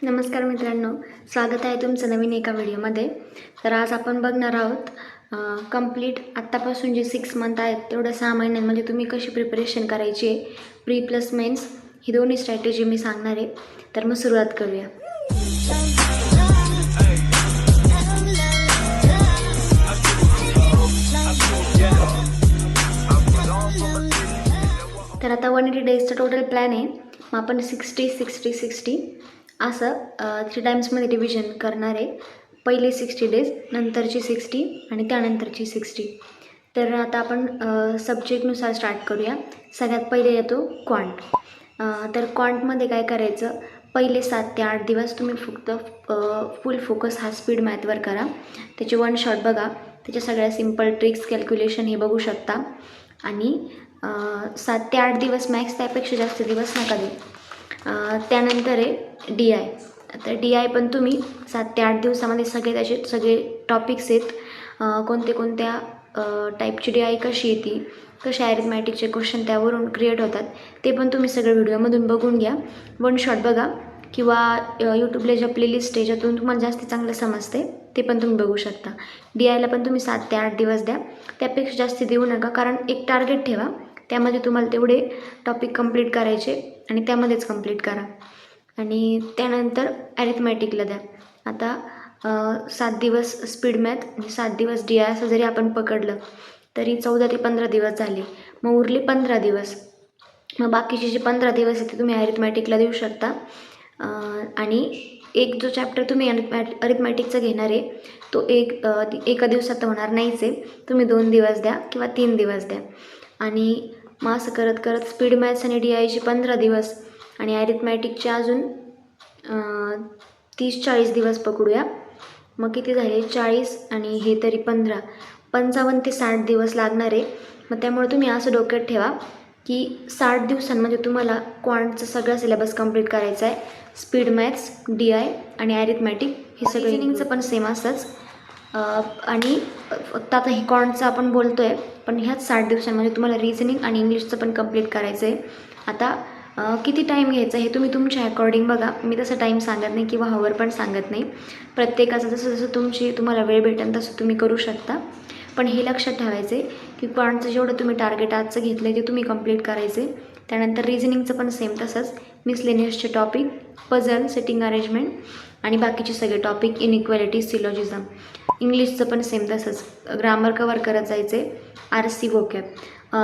नमस्कार मित्रांनो, स्वागत आहे तुमचं नवीन एका व्हिडिओमध्ये. तर आज आपण बघणार आहोत कंप्लीट आत्तापासून जे 6 मंथ आहेत तेवढं 6 महिन्यांमध्ये तुम्ही कशी प्रिपरेशन करायची आहे. प्री प्लस मेन्स ही दोन्ही स्ट्रॅटेजी मी सांगणार आहे. तर मग सुरुवात करूया. तर आता 180 डेजचा टोटल प्लॅन आहे. मग आपण 60-60-60 असं 3 टाईम्समध्ये डिव्हिजन करणार आहे. पहिले 60 डेज, नंतरची 60 आणि त्यानंतरची 60. तर आता आपण सब्जेक्टनुसार स्टार्ट करूया. सगळ्यात पहिले येतो क्वांट. तर क्वांटमध्ये काय करायचं, पहिले 7 ते 8 दिवस तुम्ही फक्त फुल फोकस हा स्पीड मॅथवर करा. त्याचे 1 शॉट बघा, त्याच्या सगळ्या सिम्पल ट्रिक्स, कॅल्क्युलेशन हे बघू शकता. आणि 7 ते 8 दिवस मॅक्स, त्यापेक्षा जास्त दिवस नका देऊ. त्यानंतर आहे डी आय. तर डी आय पण तुम्ही 7 ते 8 दिवसामध्ये त्याचे सगळे टॉपिक्स आहेत. कोणत्या टाईपची डी आय कशी येते, कसे ॲरिथमॅटिकचे क्वेश्चन त्यावरून क्रिएट होतात, ते पण तुम्ही सगळं व्हिडिओमधून बघून घ्या. 1 शॉट बघा किंवा यूट्यूबला ज्या प्लेलिस्ट आहे ज्यातून तुम्हाला जास्त चांगलं समजते ते पण तुम्ही बघू शकता. डी आयला पण तुम्ही 7 ते 8 दिवस द्या, त्यापेक्षा जास्त देऊ नका. कारण एक टार्गेट ठेवा, त्यामध्ये तुम्हाला तेवढे टॉपिक कंप्लीट करायचे आणि त्यामध्येच कंप्लीट करा. आणि त्यानंतर ॲरिथमॅटिकला द्या. आता 7 दिवस स्पीड मॅथ आणि 7 दिवस डी आय असं जरी आपण पकडलं तरी 14 ते 15 दिवस झाले. मग उरले 15 दिवस. मग बाकीचे जे 15 दिवस आहेत ते तुम्ही ॲरिथमॅटिकला देऊ शकता. आणि एक जो चॅप्टर तुम्ही अरिथमॅटिकचा घेणार आहे तो एका दिवसात तर होणार नाहीच आहे. तुम्ही 2 दिवस द्या किंवा 3 दिवस द्या. आणि मग असं करत करत स्पीड मॅथ्स आणि डी आयचे 15 दिवस आणि ॲरिथमॅटिकचे अजून 30-40 दिवस पकडूया. मग किती झाले, 40 आणि हे तरी 15, 55 ते 60 दिवस लागणार आहे. मग त्यामुळे तुम्ही असं डोक्यात ठेवा की 60 दिवसांमध्ये तुम्हाला क्वांटचा सगळा सिलेबस कंप्लीट करायचा आहे. स्पीड मॅथ्स, डी आय आणि ॲरिथमॅटिक हे सगळं. रिजनिंगचं पण सेम असंच. आणि फक्त आता हे क्वांटचं आपण बोलतो आहे, पण ह्याच 60 दिवसांमध्ये तुम्हाला रिजनिंग आणि इंग्लिशचं पण कंप्लीट करायचं आहे. आता किती टाईम घ्यायचा हे तुम्ही तुमच्या अकॉर्डिंग बघा. मी तसं टाईम सांगत नाही किंवा हवर पण सांगत नाही. प्रत्येकाचं जसं जसं तुम्हाला वेळ भेटेल तसं तुम्ही करू शकता. पण हे लक्षात ठेवायचं आहे की क्वांटचं जेवढं तुम्ही टार्गेट आजचं घेतलं आहे ते तुम्ही कंप्लीट करायचे. त्यानंतर रिजनिंगचं पण सेम तसंच. मिसलेनियसचे टॉपिक, पझल, सेटिंग अरेंजमेंट आणि बाकीचे सगळे टॉपिक, इनइक्वॅलिटी, सिलॉजिझम. इंग्लिशचं पण सेम तसंच. ग्रामर कवर करत जायचं आहे. RC vocab.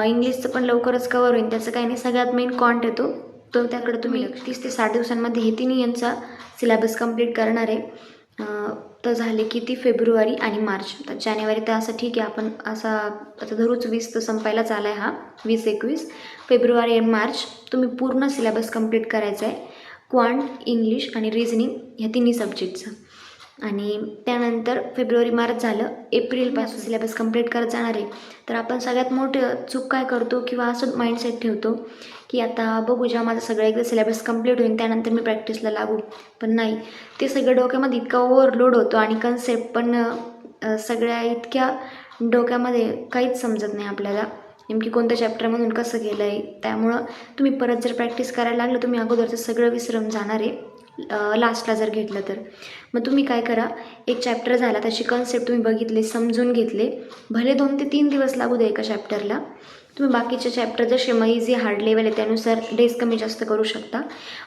इंग्लिशचं पण लवकरच कवर होईल, त्याचं काही नाही. सगळ्यात मेन क्वांट येतो तो, त्याकडे तुम्ही 30 ते 60 दिवसांमध्ये हे तिन्ही यांचा सिलेबस कंप्लीट करणार आहे. तर झाले किती, फेब्रुवारी आणि मार्च. तर जानेवारी तर असं ठीक आहे, आपण असा आता धरूच 20 तर संपायलाच आला आहे हा. 20-21 फेब्रुवारी आणि मार्च तुम्ही पूर्ण सिलेबस कंप्लीट करायचा आहे. क्वांट, इंग्लिश आणि रिजनिंग ह्या तिन्ही सब्जेक्टचं. आणि त्यानंतर फेब्रुवारी-मार्च झालं. एप्रिलपासून सिलेबस कंप्लीट करत जाणार आहे. तर आपण सगळ्यात मोठं चूक काय करतो किंवा असं माइंडसेट ठेवतो की आता बघू, जेव्हा माझं सगळं एकदा सिलेबस कंप्लीट होईल त्यानंतर मी प्रॅक्टिसला लागू. पण नाही, ते सगळं डोक्यामध्ये इतका ओव्हरलोड होतो आणि कन्सेप्ट पण सगळ्या इतक्या डोक्यामध्ये काहीच समजत नाही आपल्याला नेमकी कोणत्या चॅप्टरमधून कसं गेलं आहे. त्यामुळं तुम्ही परत जर प्रॅक्टिस करायला लागलं तुम्ही अगोदरचं सगळं विसरून जाणार आहे लास्टला जर घेतलं तर. मग तुम्ही काय करा, एक चॅप्टर झाला, त्याची कन्सेप्ट तुम्ही बघितले, समजून घेतले, भले 2 ते 3 दिवस लागू दे एका चॅप्टरला. तुम्ही बाकीचे चॅप्टर जसे मग इझी हार्ड लेवल आहे त्यानुसार डेज कमी जास्त करू शकता.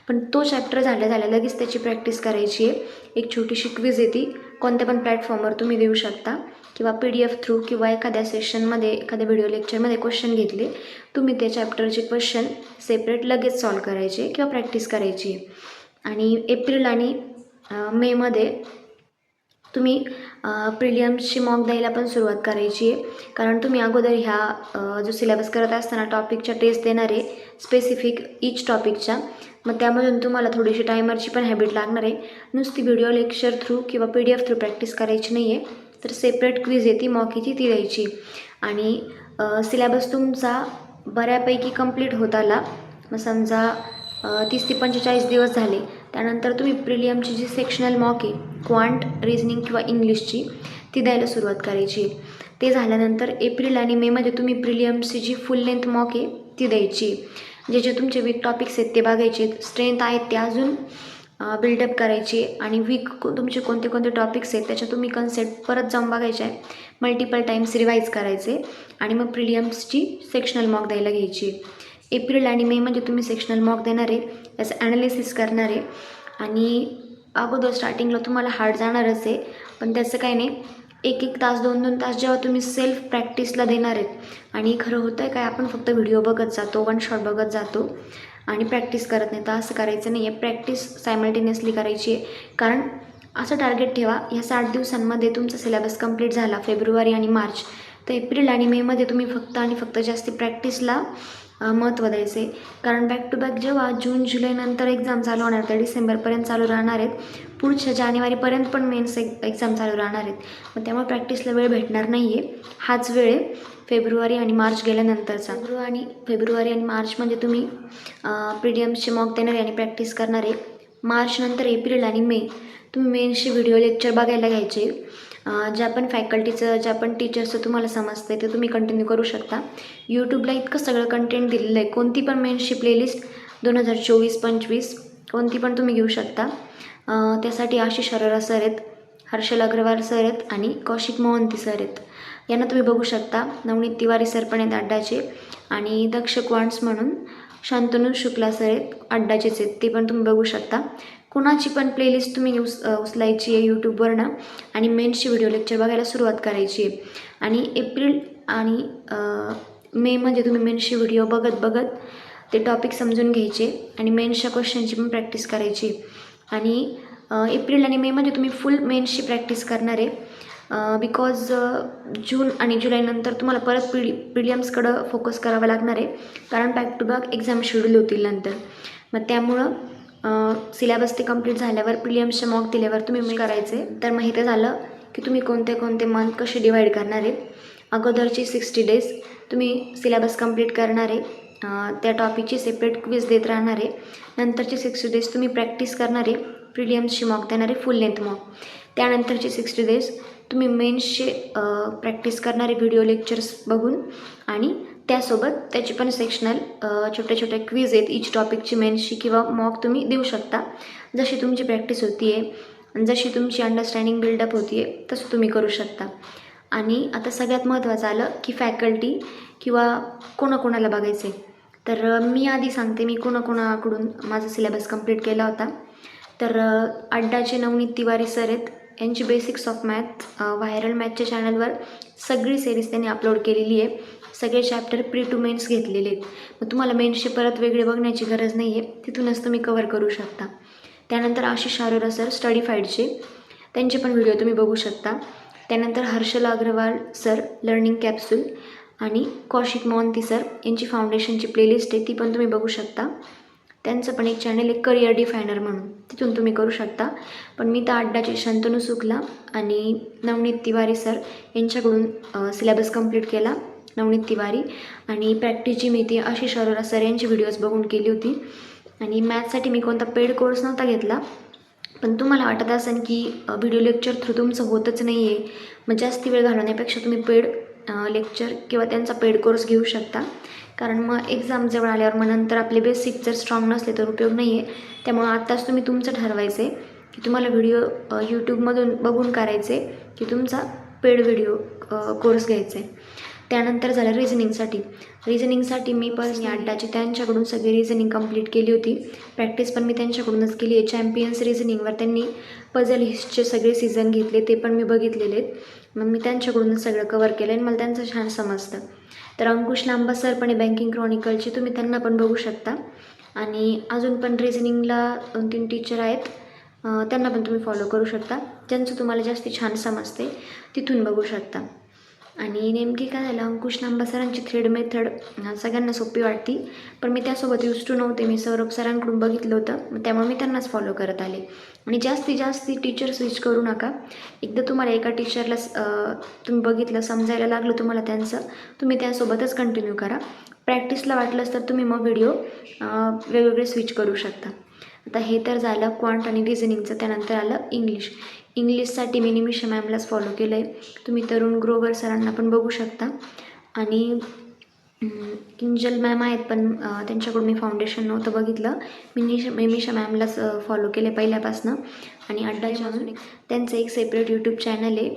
पण तो चॅप्टर झाल्या लगेच त्याची प्रॅक्टिस करायची आहे. एक छोटीशी क्विज येते, कोणत्या पण प्लॅटफॉर्मवर तुम्ही देऊ शकता किंवा PDF थ्रू किंवा एखाद्या सेशनमध्ये, एखाद्या व्हिडिओ लेक्चरमध्ये क्वेश्चन घेतले, तुम्ही त्या चॅप्टरचे क्वेश्चन सेपरेट लगेच सॉल्व करायचे किंवा प्रॅक्टिस करायची. आणि एप्रिल आणि मेमध्ये तुम्ही प्रिलियम्सची मॉक द्यायला पण सुरुवात करायची आहे. कारण तुम्ही अगोदर ह्या जो सिलेबस करत असताना टॉपिकच्या टेस्ट देणार आहे स्पेसिफिक ईच टॉपिकच्या. मग त्यामधून तुम्हाला थोडीशी टायमरची पण हॅबिट लागणार आहे. नुसती व्हिडिओ लेक्चर थ्रू किंवा PDF थ्रू प्रॅक्टिस करायची नाही आहे. तर सेपरेट क्विज येते, मॉक येते, ती द्यायची. आणि सिलेबस तुमचा बऱ्यापैकी कंप्लीट होत आला, मग समजा 30 ते 45 दिवस झाले, त्यानंतर तुम्ही प्रिलियमची जी सेक्शनल मॉक आहे क्वांट, रिजनिंग किंवा इंग्लिशची, ती द्यायला सुरुवात करायची. ते झाल्यानंतर एप्रिल आणि मेमध्ये तुम्ही प्रिलियमची जी फुल लेंथ मॉक आहे ती द्यायची. जे जे तुमचे वीक टॉपिक्स आहेत ते बघायचे, स्ट्रेंथ आहेत ते अजून बिल्डअप करायची आणि वीक तुमचे कोणते कोणते टॉपिक्स आहेत त्याच्या तुम्ही कन्सेप्ट परत जाऊन बघायचे आहे, मल्टिपल टाईम्स रिवाईज करायचे आणि मग प्रिलियम्सची सेक्शनल मॉक द्यायला घ्यायची. एप्रिल आणि मेमध्ये तुम्ही सेक्शनल मॉक देणार आहे, त्याचं ॲनालिसिस करणार आहे आणि अगोदर स्टार्टिंगला तुम्हाला हार्ड जाणारच आहे, पण त्याचं काही नाही. 1-1 तास 2-2 तास जेव्हा तुम्ही सेल्फ प्रॅक्टिसला देणार आहेत आणि खरं होतं आहे काय, आपण फक्त व्हिडिओ बघत जातो, वन शॉट बघत जातो आणि प्रॅक्टिस करत नाही. तर असं करायचं नाही आहे, प्रॅक्टिस सायमल्टेनियसली करायची आहे. कारण असं टार्गेट ठेवा, ह्या 60 दिवसांमध्ये तुमचा सिलेबस कंप्लीट झाला फेब्रुवारी आणि मार्च, तर एप्रिल आणि मेमध्ये तुम्ही फक्त आणि फक्त जास्ती प्रॅक्टिसला महत्त्व द्यायचे. कारण बॅक टू बॅक जेव्हा जून जुलैनंतर एक्झाम चालू होणार, तर डिसेंबरपर्यंत चालू राहणार आहेत, पुढच्या जानेवारीपर्यंत पण मेन्स एक्झाम चालू राहणार आहेत. मग त्यामुळे प्रॅक्टिसला वेळ भेटणार नाही आहे. हाच वेळ आहे फेब्रुवारी आणि मार्च गेल्यानंतरचा. फेब्रुवारी आणि मार्चमध्ये तुम्ही प्रिलियम्सचे मॉक देणार आहे आणि प्रॅक्टिस करणार आहे. मार्चनंतर एप्रिल आणि मे तुम्ही मेन्सचे व्हिडिओ लेक्चर बघायला घ्यायचे. ज्या पण फॅकल्टीचं, ज्या पण टीचर्सचं तुम्हाला समजतं आहे ते तुम्ही कंटिन्यू करू शकता. यूट्यूबला इतकं सगळं कंटेंट दिलेलं आहे, कोणती पण मेन्सची प्लेलिस्ट 2024-25 कोणती पण तुम्ही घेऊ शकता. त्यासाठी आशिष अरोरा सर आहेत, हर्षल अग्रवाल सर आहेत आणि कौशिक मोहंती सर आहेत. यांना तुम्ही बघू शकता. नवनीत तिवारी सर पण आहेत अड्डाचे आणि दक्ष क्वांट्स म्हणून शांतनु शुक्ला सर आहेत, अड्डाचेच आहेत, ते पण तुम्ही बघू शकता. कुणाची पण प्लेलिस्ट तुम्ही उचलायची आहे यूट्यूबवरनं आणि मेन्सची व्हिडिओ लेक्चर बघायला सुरुवात करायची आहे. आणि एप्रिल आणि मेमध्ये तुम्ही मेन्सची व्हिडिओ बघत ते टॉपिक समजून घ्यायचे आणि मेन्सच्या क्वेश्चनची पण प्रॅक्टिस करायची. आणि एप्रिल आणि मेमध्ये तुम्ही फुल मेन्सची प्रॅक्टिस करणार आहे, बिकॉज जून आणि जुलैनंतर तुम्हाला परत प्रिलियम्सकडं फोकस करावा लागणार आहे, कारण back to back exam schedule होतील नंतर. मग त्यामुळं सिलेबस ते कंप्लीट झाल्यावर प्रिलियम्सचे मॉक दिल्यावर तुम्ही करायचे. तर मग इथं झालं की तुम्ही कोणते कोणते मंथ कसे डिवाईड करणार आहे. अगोदरची 60 डेज तुम्ही सिलेबस कंप्लीट करणार आहे, त्या टॉपिकची सेपरेट क्विज देत राहणार आहे. नंतरची 60 डेज तुम्ही प्रॅक्टिस करणार आहे, प्रिलियम्सची मॉक देणार आहे, फुल लेंथ मॉक. त्यानंतरची 60 डेज तुम्ही मेन्सचे प्रॅक्टिस करणारे व्हिडिओ लेक्चर्स बघून आणि त्यासोबत त्याची पण सेक्शनल छोटे छोटे क्विज आहेत इच टॉपिकची मेन्सची किंवा मॉक तुम्ही देऊ शकता. जशी तुमची प्रॅक्टिस होती आहे, जशी तुमची अंडरस्टँडिंग बिल्डअप होती आहे, तसं तुम्ही करू शकता. आणि आता सगळ्यात महत्त्वाचं आलं की फॅकल्टी किंवा कोणाकोणाला बघायचं आहे. तर मी आधी सांगते मी कोणाकोणाकडून माझा सिलेबस कंप्लीट केला होता. तर अड्डाचे नवनीत तिवारी सर आहेत, यांची बेसिक्स ऑफ मॅथ व्हायरल मॅथच्या चॅनलवर सगळी सिरीज त्यांनी अपलोड केलेली आहे. सगळे चॅप्टर प्री टू मेन्स घेतलेले आहेत. मग तुम्हाला मेन्सचे परत वेगळे बघण्याची गरज नाही आहे, तिथूनच तुम्ही कवर करू शकता. त्यानंतर आशिष अरोरा सर स्टडीफाईडचे, त्यांचे पण व्हिडिओ तुम्ही बघू शकता. त्यानंतर Harshal Agrawal sir learning capsule आणि कौशिक मोहंती सर यांची फाउंडेशनची प्लेलिस्ट आहे, ती पण तुम्ही बघू शकता. त्यांचं पण एक चॅनल आहे करिअर डिफायनर म्हणून, तिथून तुम्ही करू शकता. पण मी तर अड्डाचे शांतनु शुक्ला आणि नवनीत तिवारी सर यांच्याकडून सिलेबस कंप्लीट केला. नवनीत तिवारी आणि प्रॅक्टिसची मी ती आशिष अरोरा सर यांची व्हिडिओज बघून केली होती. आणि मॅथ्ससाठी मी कोणता पेड कोर्स नव्हता घेतला, पण तुम्हाला वाटत असेल की व्हिडिओ लेक्चर थ्रू तुमचं होतच नाही आहे, मग जास्त वेळ घालवण्यापेक्षा तुम्ही पेड लेक्चर किंवा त्यांचा पेड कोर्स घेऊ शकता. कारण मग एक्झाम जवळ आल्यावर मग नंतर आपले बेसिक जर स्ट्रॉंग नसले तर उपयोग नाही आहे. त्यामुळं आत्ताच तुम्ही तुमचं ठरवायचं आहे की तुम्हाला व्हिडिओ यूट्यूबमधून बघून करायचे की तुमचा पेड व्हिडिओ कोर्स घ्यायचा आहे. त्यानंतर झालं रिझनिंगसाठी मी पण अड्डाची त्यांच्याकडून सगळी रिझनिंग कंप्लीट केली होती. प्रॅक्टिस पण मी त्यांच्याकडूनच केली आहे. चॅम्पियन्स रिझनिंगवर त्यांनी पझल हिस्टचे सगळे सीझन घेतले, ते पण मी बघितलेले आहेत. मग मी त्यांच्याकडूनच सगळं कवर केलं आणि मला त्यांचं छान समजतं. तर अंकुश लांबा सर पण बँकिंग क्रॉनिकलचे, तुम्ही त्यांना पण बघू शकता. आणि अजून पण रिझनिंगला 2-3 टीचर आहेत, त्यांना पण तुम्ही फॉलो करू शकता. ज्यांचं तुम्हाला जास्ती छान समजते तिथून बघू शकता. आणि नेमकी काय झालं, अंकुश लांबा सरांची थ्रेड मेथड सगळ्यांना सोपी वाटती, पण मी त्यासोबत यूज टू नव्हते. मी सौरभ सरांकडून बघितलं होतं, त्यामुळे मी त्यांनाच फॉलो करत आले. आणि जास्ती टीचर स्विच करू नका. एकदा तुम्हाला एका टीचरला तुम्ही बघितलं, समजायला लागलं तुम्हाला त्यांचं, तुम्ही त्यासोबतच कंटिन्यू करा. प्रॅक्टिसला वाटलंच तर तुम्ही मग व्हिडिओ वेगवेगळे स्विच करू शकता. आता हे तर झालं क्वांट आणि रिझनिंगचं. त्यानंतर आलं इंग्लिशसाठी मी निमिषा मॅमलाच फॉलो केलं आहे. तुम्ही तरुण ग्रोवर सरांना पण बघू शकता. आणि किंजल मॅम आहेत, पण त्यांच्याकडून मी फाउंडेशन नव्हतं बघितलं. मिमिषा मॅमलाच फॉलो केले पहिल्यापासनं. आणि अड्डाच्या म्हणून त्यांचं एक सेपरेट यूट्यूब चॅनल आहे.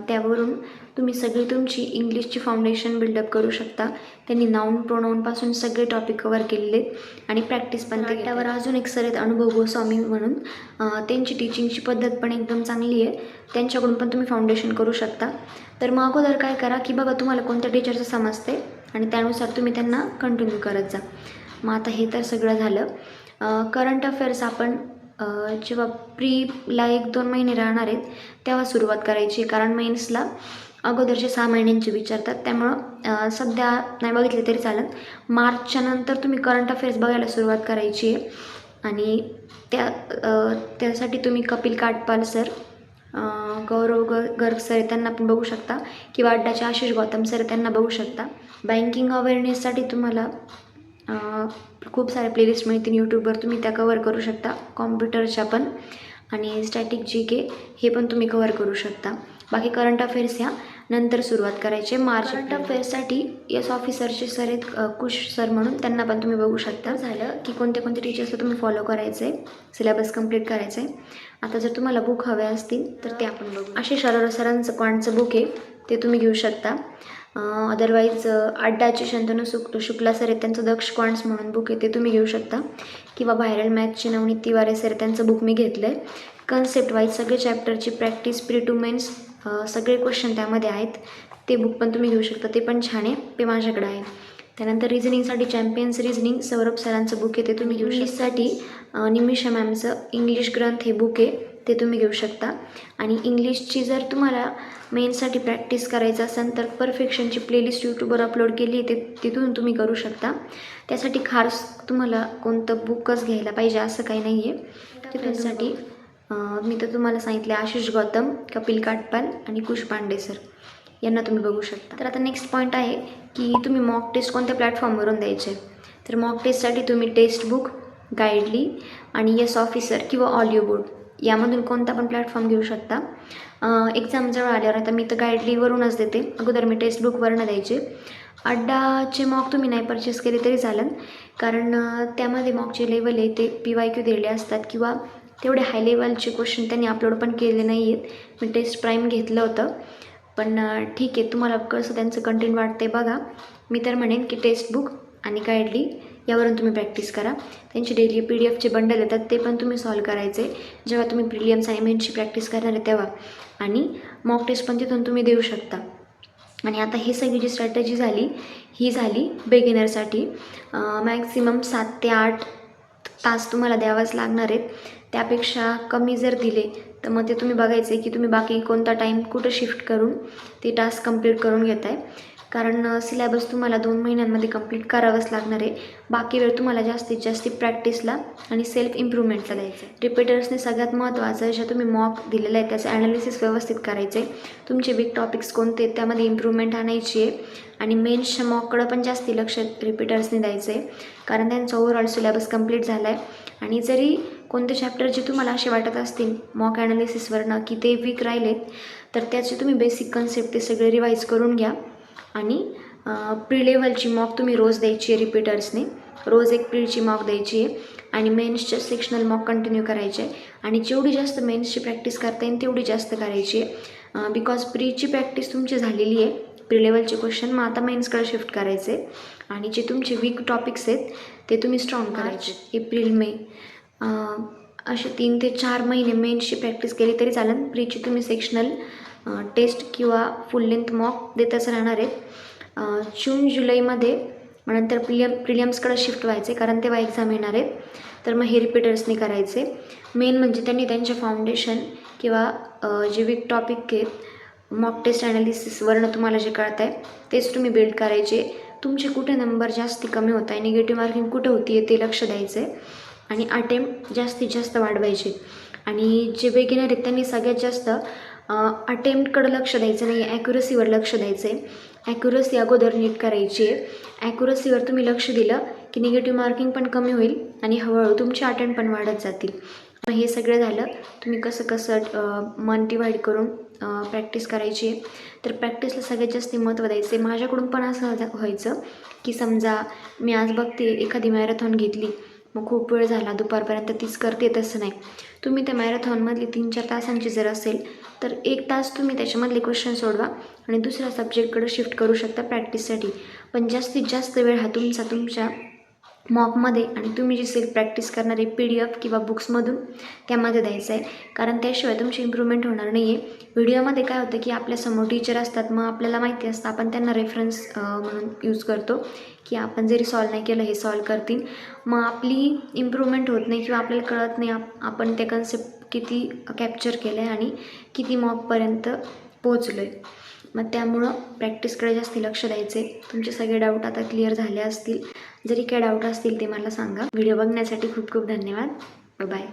त्यावरून तुम्ही सगळी तुमची इंग्लिशची फाउंडेशन बिल्डअप करू शकता. त्यांनी नाऊन प्रोनाऊनपासून सगळे टॉपिक कवर केलेले आहेत आणि प्रॅक्टिस पण ते. त्यावर अजून एक सर आहेत अनुभव गोस्वामी म्हणून, त्यांची टीचिंगची पद्धत पण एकदम चांगली आहे. त्यांच्याकडून पण तुम्ही फाउंडेशन करू शकता. तर मग अगोदर काय करा की बघा तुम्हाला कोणत्या टीचरचं समजते आणि त्यानुसार तुम्ही त्यांना कंटिन्यू करत जा. मग आता हे तर सगळं झालं. करंट अफेअर्स आपण जेव्हा प्रीला 1-2 महिने राहणार आहेत तेव्हा सुरुवात करायची, कारण मेन्सला अगोदरचे 6 महिन्यांचे विचारतात. त्यामुळं सध्या नाही बघितले तरी चालेल. मार्चच्या नंतर तुम्ही करंट अफेअर्स बघायला सुरुवात करायची आहे. आणि त्यासाठी तुम्ही कपिल काटपाल सर, गौरव गर्ग सर त्यांना पण बघू शकता, किंवा अड्डाचे आशिष गौतम सर त्यांना बघू शकता. बँकिंग अवेअरनेससाठी तुम्हाला खूप सारे प्लेलिस्ट मिळतील यूट्यूबवर, तुम्ही त्या कवर करू शकता. कॉम्प्युटरच्या पण आणि स्टॅटिक GK हे पण तुम्ही कवर करू शकता. बाकी करंट अफेअर्स ह्या नंतर सुरुवात करायचे. मार्च करंट अफेअर्ससाठी एस ऑफिसरचे सर आहेत कुश सर म्हणून, त्यांना पण तुम्ही बघू शकता. झालं की कोणते कोणते टीचर्सला तुम्ही फॉलो करायचं आहे, सिलेबस कंप्लीट करायचं आहे. आता जर तुम्हाला बुक हवे असतील तर ते आपण बघू. आशिष अरोरा सरांचं क्वांटचं बुक आहे, ते तुम्ही घेऊ शकता. अदरवाईज अड्डाचे शंतनू शुक्ला सर आहेत, त्यांचं दक्ष क्वांट्स म्हणून बुक आहे, ते तुम्ही घेऊ शकता. किंवा व्हायरल मॅथचे नवनीत तिवारे सर, त्यांचं बुक मी घेतलं आहे. कन्सेप्ट वाईज सगळे चॅप्टरची प्रॅक्टिस, प्री टू मेन्स सगळे क्वेश्चन त्यामध्ये आहेत, ते बुक पण तुम्ही घेऊ शकता. ते पण छान आहे, ते माझ्याकडे आहे. त्यानंतर रिझनिंगसाठी चॅम्पियन्स रिझनिंग सौरभ सरांचं बुक आहे, ते तुम्ही घेऊ शकता. इंग्लिशसाठी निमिषा मॅमचं इंग्लिश ग्रंथ हे बुक आहे, ते तुम्ही घेऊ शकता. आणि इंग्लिशची जर तुम्हाला मेन्ससाठी प्रॅक्टिस करायचं असेल तर परफेक्शनची प्लेलिस्ट यूट्यूबवर अपलोड केली आहे, ते तिथून तुम्ही करू शकता. त्यासाठी खास तुम्हाला कोणतं बुकच घ्यायला पाहिजे असं काही नाही आहे. त्यासाठी मी तर तुम्हाला सांगितले आशिष गौतम, कपिल काटपाल आणि कुश पांडे सर यांना तुम्ही बघू शकता. तर आता नेक्स्ट पॉईंट आहे की तुम्ही मॉक टेस्ट कोणत्या प्लॅटफॉर्मवरून द्यायचे. तर मॉक टेस्टसाठी तुम्ही टेक्स्टबुक, गाईडली आणि एस ऑफिसर किंवा ऑडिओ बोर्ड यामधून कोणता पण प्लॅटफॉर्म घेऊ शकता. एक्झाम जवळ आल्यावर आता मी तर गाईडलीवरूनच देते, अगोदर मी टेक्स्टबुकवरनं द्यायचे. अड्डाचे मॉक तुम्ही नाही परचेस केले तरी चालेल, कारण त्यामध्ये मॉकचे लेवल आहे ते PYQ दिलेले असतात, किंवा तेवढे हाय लेवलचे क्वेश्चन त्यांनी अपलोड पण केले नाही आहेत. मी टेस्ट प्राईम घेतलं होतं, पण ठीक आहे, तुम्हाला कसं त्यांचं कंटेंट वाटते बघा. मी तर म्हणेन की टेक्स्टबुक आणि गाईडली यावरून तुम्ही प्रॅक्टिस करा. त्यांचे डेली PDF चे बंडल येतात, ते पण तुम्ही सॉल्व करायचे जेव्हा तुम्ही प्रिलियम्स आणि मेन्सची प्रॅक्टिस करणार आहे तेव्हा. आणि मॉक टेस्ट पण तिथून तुम्ही देऊ शकता. आणि आता ही सगळी जी स्ट्रॅटेजी झाली ही झाली बिगिनरसाठी. मॅक्सिमम 7 ते 8 तास तुम्हाला द्यावाच लागणार आहेत. त्यापेक्षा कमी जर दिले तर मग ते तुम्ही बघायचे की तुम्ही बाकी कोणता टाईम कुठं शिफ्ट करून ते टास्क कंप्लीट करून घेत आहे. कारण सिलेबस तुम्हाला 2 महिन्यांमध्ये कंप्लीट करावंच लागणार आहे. बाकी वेळ तुम्हाला जास्तीत जास्त प्रॅक्टिसला आणि सेल्फ इम्प्रूव्हमेंटला द्यायचं आहे. रिपीटर्सने सगळ्यात महत्त्वाचं जे तुम्ही मॉक दिलेलं आहे त्याचं ॲनालिसिस व्यवस्थित करायचं आहे. तुमचे वीक टॉपिक्स कोणते आहेत त्यामध्ये इम्प्रूव्हमेंट आणायची आहे. आणि मेन्सच्या मॉककडं पण जास्ती लक्ष रिपीटर्सने द्यायचं आहे, कारण त्यांचा ओव्हरऑल सिलेबस कंप्लीट झाला आहे. आणि जरी कोणते चॅप्टर जे तुम्हाला असे वाटत असतील मॉक ॲनालिसिसवरनं की ते वीक राहिलेत, तर त्याचे तुम्ही बेसिक कन्सेप्ट ते सगळे रिवाईज करून घ्या. आणि प्री लेवलची मॉक तुम्ही रोज द्यायची आहे रिपीटर्सने, रोज एक प्रीची मॉक द्यायची आहे. आणि मेन्सचे सेक्शनल मॉक कंटिन्यू करायचे आहे. आणि जेवढी जास्त मेन्सची प्रॅक्टिस करता येईल तेवढी जास्त करायची आहे, बिकॉज प्रीची प्रॅक्टिस तुमची झालेली आहे. प्री लेवलचे क्वेश्चन मग आता मेन्सकडे शिफ्ट करायचे. आणि जे तुमचे वीक टॉपिक्स आहेत ते तुम्ही स्ट्रॉंग करायचे. एप्रिल मे असे 3 ते 4 महिने मेन्सची प्रॅक्टिस केली तरी चालेल. प्रीची तुम्ही सेक्शनल टेस्ट किंवा फुल लेंथ मॉक देतच राहणार आहेत. जून जुलैमध्ये मग नंतर प्रिलियम्सकडे शिफ्ट व्हायचे, कारण तेव्हा एक्झाम येणार आहेत. तर मग हे रिपीटर्सनी करायचे. मेन म्हणजे त्यांनी त्यांचे फाउंडेशन किंवा जे वीक टॉपिक आहेत मॉक टेस्ट ॲनालिसिसवरनं तुम्हाला जे कळत आहे तेच तुम्ही बिल्ड करायचे. तुमचे कुठे नंबर जास्ती कमी होत आहे, निगेटिव्ह मार्किंग कुठं होती आहे ते लक्ष द्यायचं आहे. आणि अटेम्प्ट जास्तीत जास्त वाढवायचे. आणि जे बिगिनर आहेत त्यांनी सगळ्यात जास्त अटेम्प्टकडं लक्ष द्यायचं नाही, ॲक्युरसीवर लक्ष द्यायचं आहे. ॲक्युरसी अगोदर नीट करायची आहे. ॲक्युरसीवर तुम्ही लक्ष दिलं की निगेटिव्ह मार्किंग पण कमी होईल आणि हळूहळू तुमचे अटेम्प्ट पण वाढत जातील. मग हे सगळं झालं, तुम्ही कसं कसं मन डिवाईड करून प्रॅक्टिस करायची आहे. तर प्रॅक्टिसला सगळ्यात जास्त महत्त्व द्यायचं आहे. माझ्याकडून पण असं व्हायचं की समजा मी आज बघते एखादी मॅरेथॉन घेतली, मग खूप वेळ झाला दुपारपर्यंत तीच करते, तसं नाही. तुम्ही त्या मॅरेथॉनमधली 3-4 तासांची जर असेल तर 1 तास तुम्ही त्याच्यामधले क्वेश्चन सोडवा आणि दुसऱ्या सब्जेक्टकडे शिफ्ट करू शकता प्रॅक्टिससाठी. पण जास्तीत जास्त वेळ हा तुमच्या मॉकमध्ये आणि तुम्ही जी सेल्फ प्रॅक्टिस करणारे PDF किंवा बुक्समधून त्यामध्ये द्यायचं आहे. कारण त्याशिवाय तुमची इम्प्रूव्हमेंट होणार नाही आहे. व्हिडिओमध्ये काय होतं की आपल्यासमोर टीचर असतात, मग आपल्याला माहिती असतं, आपण त्यांना रेफरन्स म्हणून यूज करतो की आपण जरी सॉल्व नाही केलं हे सॉल्व करतील. मग आपली इम्प्रूव्हमेंट होत नाही किंवा आपल्याला कळत नाही आपण त्या कन्सेप्ट किती कॅप्चर केलं आहे आणि किती मॉकपर्यंत पोहोचलो आहे. मग त्यामुळं प्रॅक्टिसकडे जास्त लक्ष द्यायचे. तुमचे सगळे डाऊट आता क्लिअर झाले असतील. जरी काही डाऊट असतील ते मला सांगा. व्हिडिओ बघण्यासाठी खूप खूप धन्यवाद. बाय.